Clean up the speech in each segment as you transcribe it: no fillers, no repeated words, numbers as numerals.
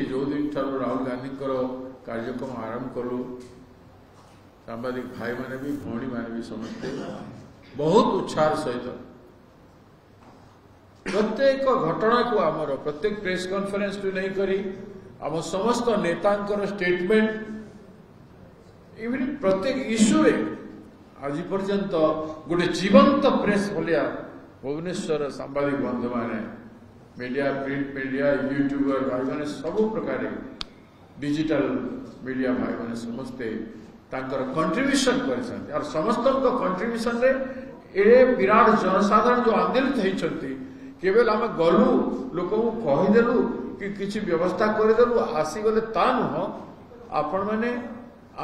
जो दिन ठार राहुल गांधी कार्यक्रम आरंभ कलु सांबादिक भाई माने भी भौणी माने भी समस्ते बहुत उत्साह सहित प्रत्येक घटना को आमर प्रत्येक प्रेस कॉन्फ्रेंस को नहीं करी आम समस्त नेतांकर स्टेटमेंट इवन प्रत्येक इश्यू रे आज पर्यंत गोटे जीवंत प्रेस भलिया भुवनेश्वर सांबादिक बंधु माने मीडिया प्रिंट मीडिया यूट्यूबर भाई माने सब प्रकार डिजिटल मीडिया भाई माने समस्ते तांकर कंट्रीब्यूशन करछन्ति और समस्त कंट्रीब्यूशन रे ए विराट जनसाधारण जो आंदोलित होती केवल आम गलु लोक कहीदेलु कि किसी व्यवस्था करदेलु आसीगले ता नुह आपण मैंने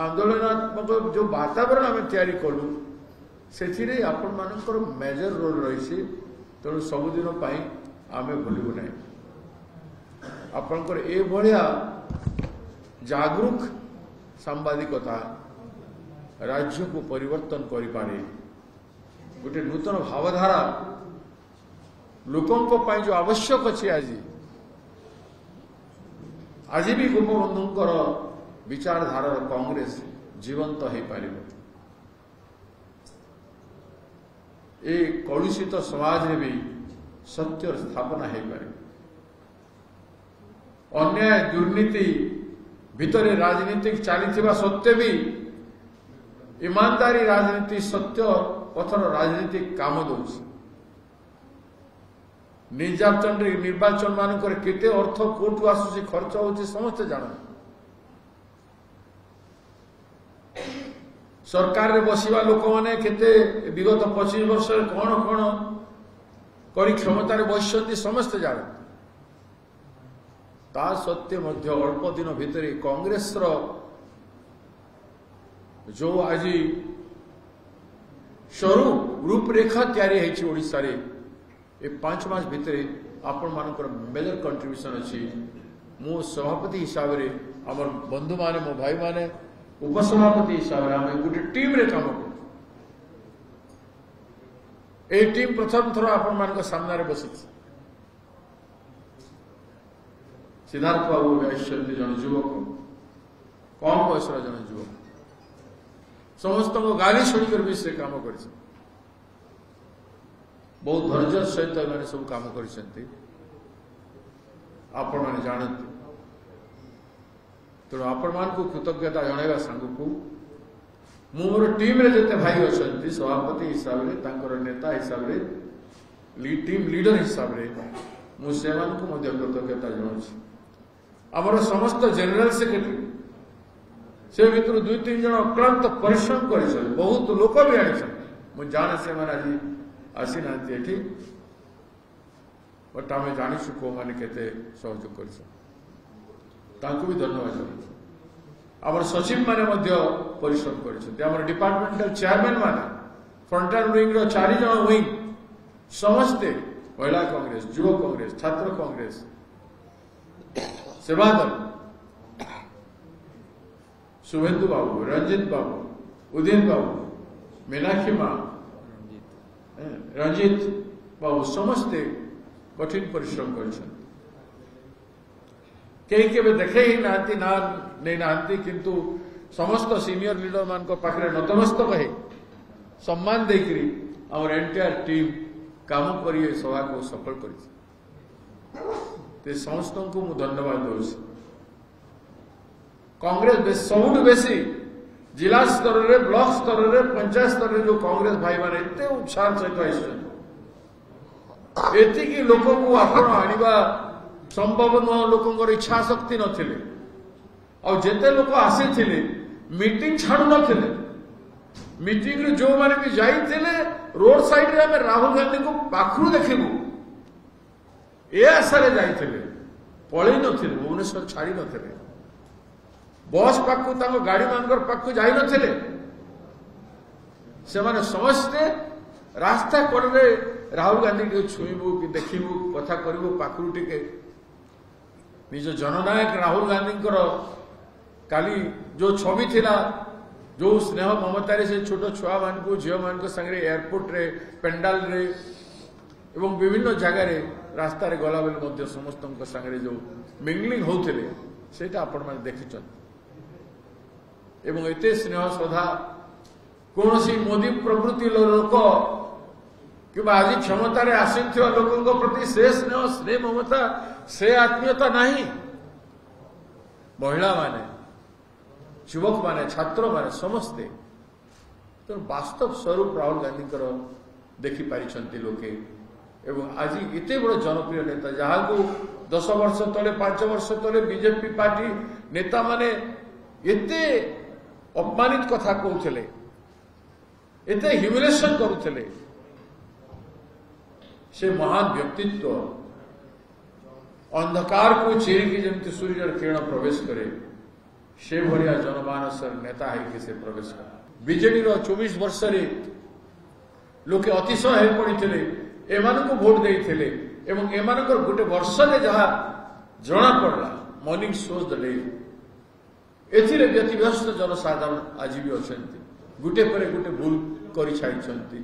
आंदोलनात्मक जो वातावरण आम तैयारी कलु से आपण मानकर मेजर रोल रही तेणु सबुदिन आमे भूलू ना आपणकर ए भलिया जागरूक सांबादिकता राज्य को परिवर्तन करिपारे गोटे नूतन भावधारा लोकों पाई जो आवश्यक अच्छी आज भी गोपबंधुंकर विचारधारा कांग्रेस जीवंत हो पार ए कलुषित समाज में भी सत्य स्थापना हो पारे अन्याय दुर्नीति भितर राजनीति चली सत्य भी ईमानदारी राजनीति सत्य पथर राजनीति काम दौर निर्वाचन निर्वाचन मानक केते अर्थ कोटू आसुची खर्च होची समस्त जान सरकार रे बसिवा लोक माने केते विगत 25 वर्ष कौन कौन करी क्षमतार बसती समस्त जान ता सत्य मध्य अल्प दिन भितर कांग्रेस रो जो आज स्वरूप रूपरेखा तैयारी ओडिशा रे ए 5 मास भितर आपण मानकर मेजर कंट्रीब्यूशन अच्छी मु सभापति हिसाब रे हमर बंधु माने मो भाई माने उपसभापति हिसाब रे हम गोटे टीम रे काम कर ए टीम प्रथम थर आपण मानक सामने रे बसी सिद्धार्थ बाबू वैश्य जन युवक कम बयस जन युवक समस्त गाली शुणिकर भी से काम कर बहुत धैर्य सहित मैंने सब काम कर जानते तेणु आपण मान को कृतज्ञता जनवा सांग को मोर टीम रे जते भाई अच्छा सभापति हिसाब से नेता हिसाब से टीम लीडर हिसाब से मुझे कृतज्ञता जनाऊँ आमर समस्त जनरल सेक्रेटरी से भर 2-3 जन अक्लांत परिश्रम कर बहुत लोक भी आनी जाने से मैंने आज आसी ना बट आम जाचु कौ मैंने केते सहयोग कर भी धन्यवाद जनाऊँ आम सचिव मैंने परिश्रम कर डिपार्टमेंटल चेयरमैन माने फ्रंटल विंग 4 जन विंग समस्ते महिला कांग्रेस युवा कांग्रेस छात्र कांग्रेस सेवादल शुभेन्दु बाबू रंजित बाबू उदित बाबू मीनाक्षी माँ रंजित बाबू समस्ते कठिन परिश्रम कर देखे ही ना किंतु समस्त सीनियर लीडर मान पाखे नतमस्तक है सम्मान देकरी आवर एंटायर टीम काम कर सभा को सफल कर समस्त को मु धन्यवाद दूसरी कांग्रेस सबुठ बेसी जिला स्तर रे ब्लॉक स्तर रे पंचायत स्तर रे जो कांग्रेस भाई माने एते उत्साह सहित एतिकी लोक को आपण आनिबा संभव न लोकंकर इच्छा शक्ति नथिले और जेते लोक आसीथिले मीटिंग छाडु नथिले मीटिंग रे जो माने भी जाइथिले रोड साइड रे हम राहुल गांधी को पाखरु देखिबु ए आशा रे जाइथिले पळै नथिले भुवनेश्वर छाडी नथिले बस पाखु गाड़ी मानकर पाखु जाई नथिले से माने समस्ते रास्ता कड़े राहुल गांधी के छुईबू कि देखिबू कथा करिबू पाखु टिके निज जननायक राहुल गांधी काली जो छवि थिला जो स्नेह ममतारे से छोट छुआ मान को झील मान संगे एयरपोर्ट रे पेंडाल रे एवं विभिन्न जगह रे रास्ता रे गला बेले मध्य समस्त संगे जो मिंगलिंग होते सेटा आपण माने देखिछन एवं एते स्नेह श्रद्धा कौन सी मोदी प्रवृत्ति लोक कि आज क्षमतार आसीथिबा लोकों प्रति से स्नेह से ममता से आत्मीयता नहीं। महिला माने युवक माने छात्र माने समस्ते तो वास्तव स्वरूप राहुल गांधी देखि पारिछंती लोके एवं आज एते बड़ जनप्रिय नेता जहाँ को 10 वर्ष तले 5 वर्ष तले बीजेपी पार्टी नेता माने एते अपमानित कथा कहते एते ह्यूमिलेशन करुले से महान व्यक्तित्व अंधकार को चीरिकी जमी सूर्य किरण प्रवेश करे से भाया जनमानस नेता है से प्रवेश कर बीजेडी 24 वर्ष लोके अतिशय हो पड़ते एमानकु भोट देते एवं एमानकर गोटे वर्ष जहाँ जना पड़ला मॉर्निंग शोज द डे एथिरे व्यतिव्यस्त जनसाधारण आज भी अच्छा गोटे पर गोटे भूल कर छाड़ी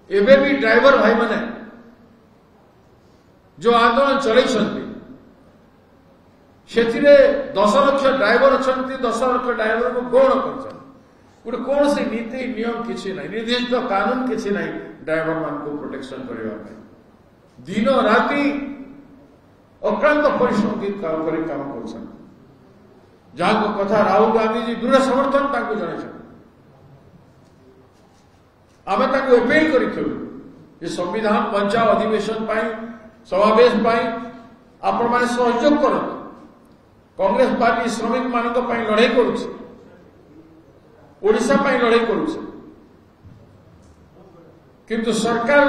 एबे भी ड्राइवर भाई माने जो आंदोलन चलई 10 लाख ड्राइवर अच्छा 10 लाख ड्राइवर को गौण कर कौन से नीति नियम किसी ना निर्दिष्ट कानून किसी ना ड्राइवर मान को प्रोटेक्शन करने दिन राति अक्रांत परिश्रम की काम कर जहां कथा राहुल गांधी जी दृढ़ समर्थन जन आम अपील करूँ संविधान बंचाओ अधिवेशन समावेश आपण मैंने सहयोग कर कांग्रेस पार्टी श्रमिक मान लड़ाई करुषा लड़ाई किंतु सरकार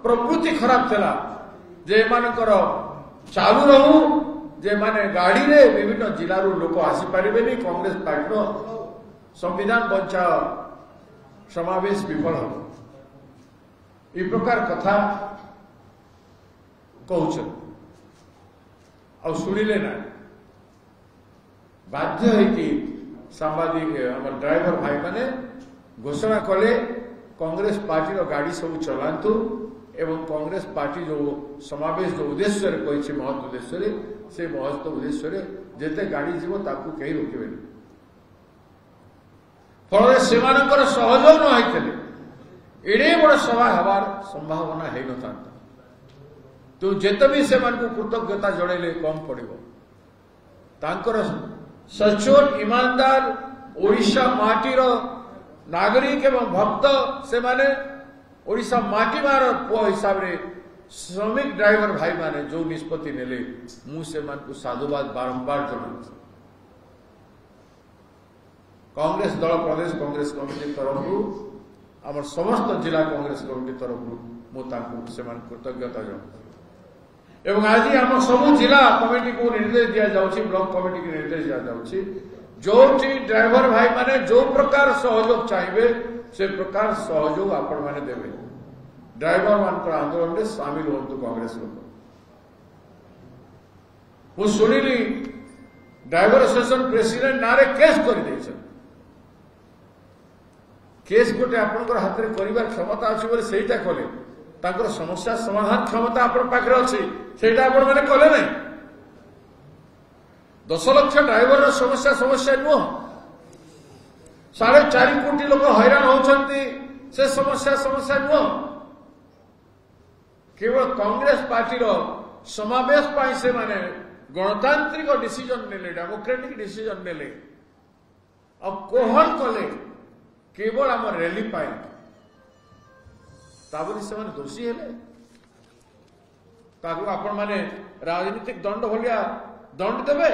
प्रवृत्ति खराब थिला जे मानकर चालू रहू जे माने गाड़ी रे विभिन्न जिलारू लोक आसी पारिबेनी कांग्रेस पार्टी संविधान बंचाओ समावेश विफल हो इ प्रकार कथा कहूछ शुणिले ना बाध्य है कि सांबादिक आम ड्राइवर भाई माने घोषणा कले कांग्रेस पार्टी गाड़ी सब चलांतु एवं कांग्रेस पार्टी जो समावेश जो उद्देश्य महत्व उद्देश्य से महत्व उद्देश्य जेते गाड़ी जीव ताकू कहीं रोकबे फल से सहयोग न होते एड़े बड़ सभा हबार संभावना है न था तो जेते भी से कृतज्ञता जड़े कम पड़ो तांकर सचोट ईमानदार ओडिशा माटीर नागरिक एवं भक्त से माने ओडिशा माटी मार पुआ हिसाब रे श्रमिक ड्राइवर भाई माने जो निष्पत्ति नेले मु से साधुवाद बारंबार जनाऊँ कांग्रेस दल प्रदेश कांग्रेस कमिटी तरफ आम समस्त जिला कांग्रेस कमिटी तरफ मुझे कृतज्ञता जनाऊँ एवं आज आम सब जिला कमिटी को निर्देश दि जाउछि ब्लॉक कमिटी को निर्देश दि जाउछि जो ड्राइवर भाई माने जो प्रकार सहयोग चाहिए से प्रकार सहयोग आपण माने देवे ड्राइवर मान आंदोलन में सामिल होतु कांग्रेस लोग मु सुनिली ड्राइवर एसोसिएशन प्रेसिडेंट नारे केस कर केस गोटे आपनकर हाथ में कर क्षमता अच्छी बोले सहीटा कले तांकर समस्या समाधान क्षमता आपण पाखरे अच्छी सेटा आपण माने कले नहीं 10 लाख ड्राइवर समस्या नुह 4.5 कोटी लोक हैरान होती से समस्या नुह केवल कांग्रेस पार्टी समावेश से माने गणतांत्रिक डिसीजन नेले डेमोक्रेटिक डिसीजन नेले अब कोहन कले केवल आम रैली से माने दोषी हेले आपण माने राजनीतिक दंड भलिया दंड देवे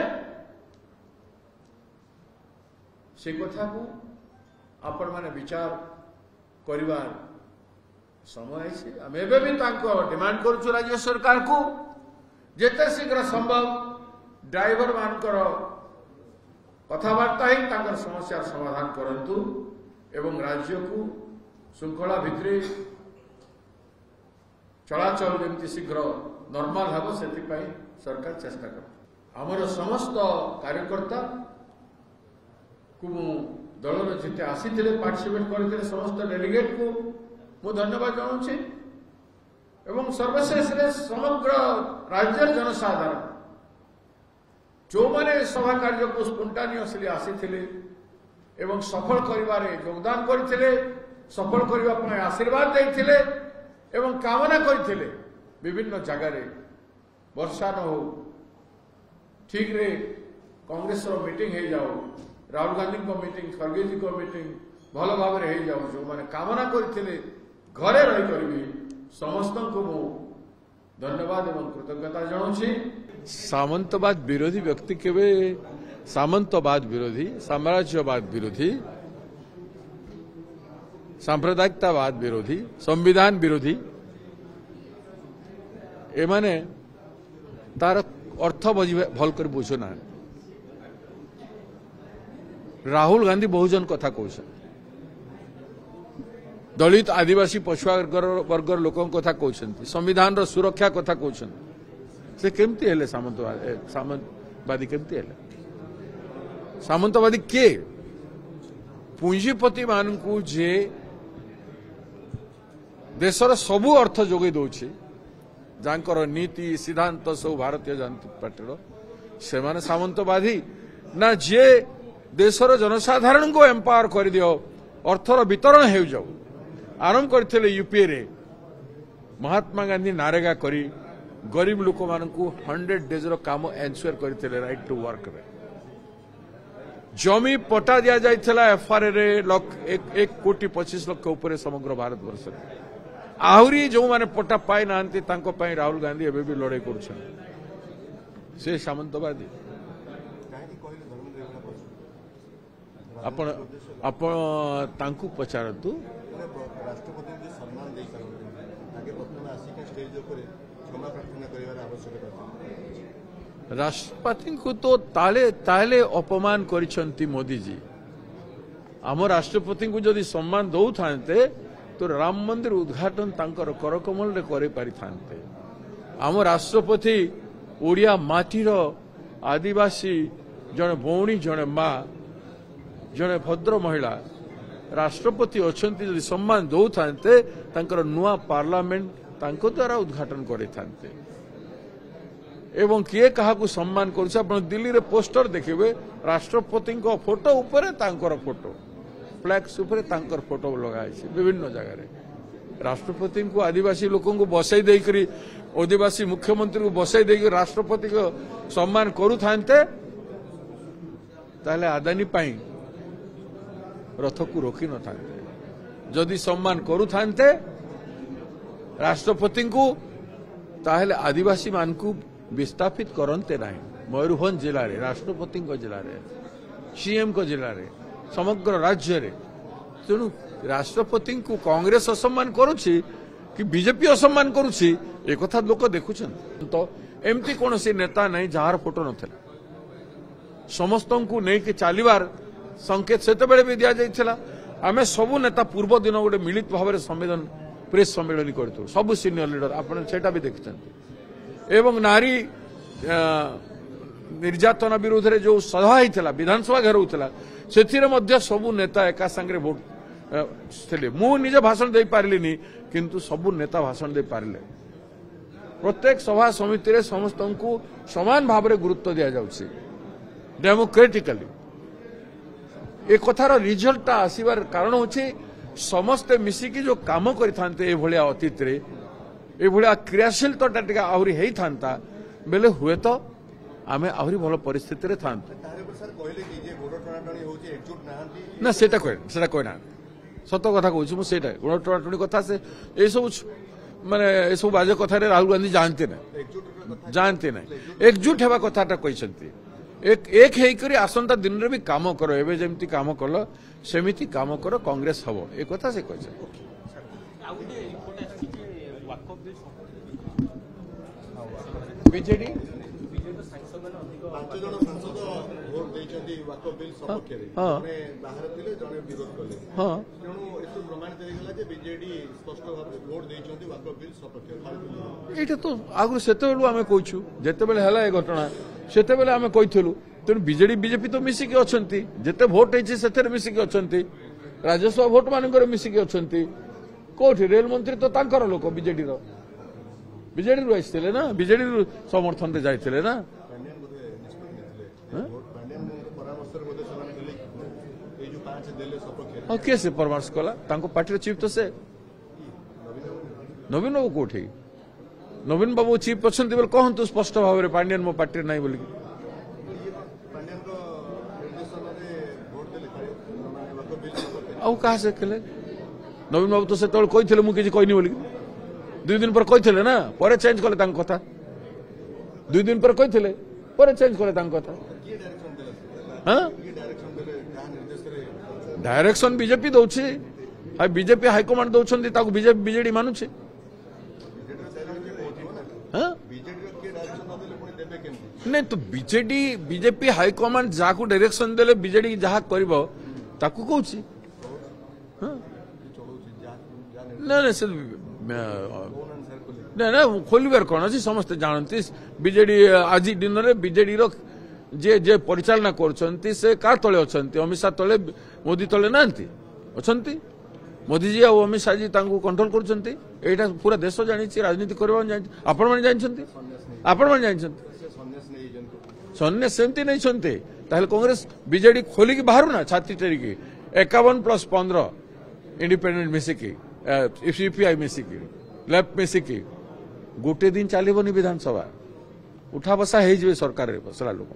से कथा को आपण माने विचार करिवार समय है आम एवं भी डिमांड करूँ राज्य सरकार को जिते शीघ्र संभव ड्राइवर मानकर कथबार्ता ही समस्या समाधान करंतु एवं राज्य को श्रृंखला भितर चलाचल जमी शीघ्र नॉर्मल हम से सरकार चेष्टा कर आमर समस्त कार्यकर्ता को दलर जिते आसी पार्टिसिपेट करते समस्त डेलीगेट को मु धन्यवाद जनाऊँ एवं सर्वशेष समग्र राज्य जनसाधारण जो माने सभा कार्य को स्पोंटानियसली आसीथिले एवं सफल करिवारे योगदान करथिले सफल करिवा पय आशीर्वाद देथिले एवं कामना करथिले विभिन्न जगह रे वर्षा न हो ठीक रे कांग्रेस रो मीटिंग हे जाओ राहुल गांधी को मीटिंग खरगे जी को मीटिंग भल भाव रे हे जाओ जो माने कामना करथिले घरे रही करबी समस्त को मु धन्यवाद एवं कृतज्ञता जनाउछि। सामंतवाद विरोधी व्यक्ति केवे सामंतवाद विरोधी साम्राज्यवाद विरोधी सांप्रदायिकतावाद विरोधी संविधान विरोधी एमाने तार अर्थ भल कर बुझुना। राहुल गांधी बहुजन कथा कहते दलित आदिवासी पछुआ वर्गर लोक कथा कहते संविधान सुरक्षा कथा कहते से केमती हेले सामंतवादी केमती हेले सामंतवादी के पुंजीपति मानकु जे देशर सबु अर्थ जोगे दौछि जांकर नीति सिद्धांत सब भारतीय जनता पार्टी से माने सामंतवादी ना जे देशर जनसाधारण को एम्पावर कर दियो अर्थर वितरण हो जाऊ आरंभ करथिले यूपीए रे महात्मा गांधी नारेगा करी गरीब लोक मानकु 100 डेज रो काम एन्श्योर करथिले राइट टू वर्क रे जमी पटा दिया जाइथिला एफआरए रे 1,25,00,000 ऊपर समग्र भारत वर्ष रे आहरी जो माने पटा पाई नांती तांको पाई राहुल गांधी एबे भी लड़ाई करछन से सामंतवादी आपण तांकु पचारतु राष्ट्रपति को सम्मान दे पारंते आगे प्रथम आसी के स्टेज ऊपर क्षमा प्रार्थना करिवार आवश्यकता राष्ट्रपति को तो ताले ताले अपमान करिसंती मोदी जी आम राष्ट्रपति को जदि सम्मान दौ थांते तो राम मंदिर उद्घाटन तांकर करकमल रे करे पारि थांते आम राष्ट्रपति ओडिया माटीर आदिवासी जने भौणी जने माँ जने भद्र महिला राष्ट्रपति अच्छी जदि सम्मान दौ थांते तांकर नुआ पार्लियामेंट तांको द्वारा उद्घाटन करे थांते एवं किए काहाकू सम्मान करुछ आपण दिल्ली रे पोस्टर देखिबे राष्ट्रपति को फोटो ऊपर तांकर फोटो फ्लैक्स ऊपर तांकर फोटो लगाई विभिन्न जगह रे राष्ट्रपति को आदिवासी लोकों को बसई दे करी आदिवासी मुख्यमंत्री को बसई दे राष्ट्रपति को सम्मान करू थांते ताले आदानी पाई रथ को रोकी न थांते जदि सम्मान करू थांते राष्ट्रपति को ताहले आदिवासी मान को विस्थापित करते ना मयूरभंज जिले में राष्ट्रपति जिले में सीएम को जिले में समग्र राज्य रे तेणु राष्ट्रपति को कांग्रेस असम्मान करुछि कि बीजेपी असम्मान करुछि ए कथा लोक देखुछन तो एमती कौन सी नेता नहीं जार फोटो नथिला समस्त को नहीं कि चलीबार संकेत से भी दि जाइथिला आमे सबु नेता पूर्व दिन गोटे मिलित भाव में संवेदन प्रेस सम्मेलन करथु सबु सीनियर लीडर आपण सेटा भी देखछन एवं नारी निर्यातना विरोध रे जो सभा होता विधानसभा घर होता से सबू नेता एका संगे भोट थे मु निजे भाषण दे पारिलिनी किंतु सबू नेता भाषण दे पारिले प्रत्येक सभा समिति रे समस्त को समान भाव में गुरुत्व दि जाउछि डेमोक्रेटिकली ए कथार रिजल्ट आसीबार कारण होछि समस्ते मिसिकी जो काम करिथान्ते ए भलिया अतीत रे ए भलिया क्रियाशीलता टिका आहुरी हेई थांता बेले हुए तो आमे आहुरी भलो परिस्थिति रे थांते ना सेटा कहना सत कथा कहूँ मुझे गुण टणाटणी कथा से ये सब माने ये सब बाजे कथा राहुल गांधी जानते ना एकजुट हेबा कथाटा कहते एक हेकरी आसंता दिन रे भी काम करो एबे जेमती काम कल सेमिति काम करो कांग्रेस हबो ए कथा से कहते बीजेडी तो आगु से आम कहूँ जिते बड़े है ये घटना से आम कही तेणु बीजेडी बीजेपी तो मिसिकी अच्छा जिते भोट होती मिसिकी अच्छा राज्यसभा भोट मान मिसिकी अच्छा कौटी रेल मंत्री तो तांकर लोक बीजेडी ବିଜେଡି ରୁ ଆସିଥିଲେ ନା ବିଜେଡି ରୁ ସମର୍ଥନ ରେ ଯାଇଥିଲେ ନା ପାଣ୍ଡିଆନ ବୋଧେ ନିଷ୍ପତ୍ତି ନେଇଥିଲେ ଭୋଟ ପାଣ୍ଡିଆନଙ୍କ ପରାମର୍ଶରେ ବୋଧେ ସେମାନେ ଦେଲେ ଏଇ ଯୋଉ 5 ଦେଲେ ସପକ୍ଷରେ ଆଉ କିଏ ସେ ପରାମର୍ଶ କଲା ତାଙ୍କ ପାର୍ଟିର ଚିଫ୍ ତ ସେ ନବୀନ ବାବୁ କୋଉଠି ନବୀନ ବାବୁ ଚିଫ୍ ଅଛନ୍ତି ବୋଲି କହନ୍ତୁ ସ୍ପଷ୍ଟ ଭାବରେ ପାଣ୍ଡିଆନ ମୋ ପାର୍ଟିରେ ନାହିଁ ବୋଲିକି ପାଣ୍ଡିଆନଙ୍କ ନିର୍ଦ୍ଦେଶନରେ ଭୋଟ ଦେଲେ ମାନେ ଲୋକ ବିଲ୍ ସପକ୍ଷରେ ଆଉ କାହା ସେ କଲେ ନବୀନ ବାବୁ ତ ସେତେବେଳେ କହିଥିଲେ ମୁଁ କିଛି କହିନି ବୋଲିକି 2 ଦିନ ପରେ କହିଥିଲେ ନା ପରେ ଚେଞ୍ଜ କଲେ ତାଙ୍କ କଥା 2 ଦିନ ପରେ କହିଥିଲେ ପରେ ଚେଞ୍ଜ କଲେ ତାଙ୍କ କଥା କିଏ ଡାଇରେକ୍ସନ ଦେଲେ ହଁ କିଏ ଡାଇରେକ୍ସନ ଦେଲେ କାହା ନିର୍ଦ୍ଦେଶରେ डायरेक्शन बीजेपी दौची बीजेपी हाइकमांड दौरान ताको बीजेडी मानुचे हाँ नहीं तो बीजेपी हाइकमांड जहाँ को डायरेक्शन देले बीजेडी जहाँ करिबो ताको कहूची हाँ नहीं से नहीं ना खोलिबार कौन अच्छी समस्ते जानती बीजेडी आज दिन में बीजेडी जे जे परिचालना करछंती से का तले अछंती अमित शाह तले मोदी तले नांती अछंती मोदी जी आ अमित शाह जी तांको कंट्रोल करछंती एटा पूरा देश जानिछि राजनीति करबा जानि आपण माने जानिछंती आपण माने जानिछंती सन्यास सेमती नहीं छंती ताहले कांग्रेस बीजेडी खोली की बाहर ना छाती टेरिकी 51+15 इंडिपेंडेंट मिसिकी सीपीआई मिसिकी लेफ्ट मिसिकी गोटे दिन चलिबनी विधानसभा उठा बसा हे जे सरकार रे बसला लोक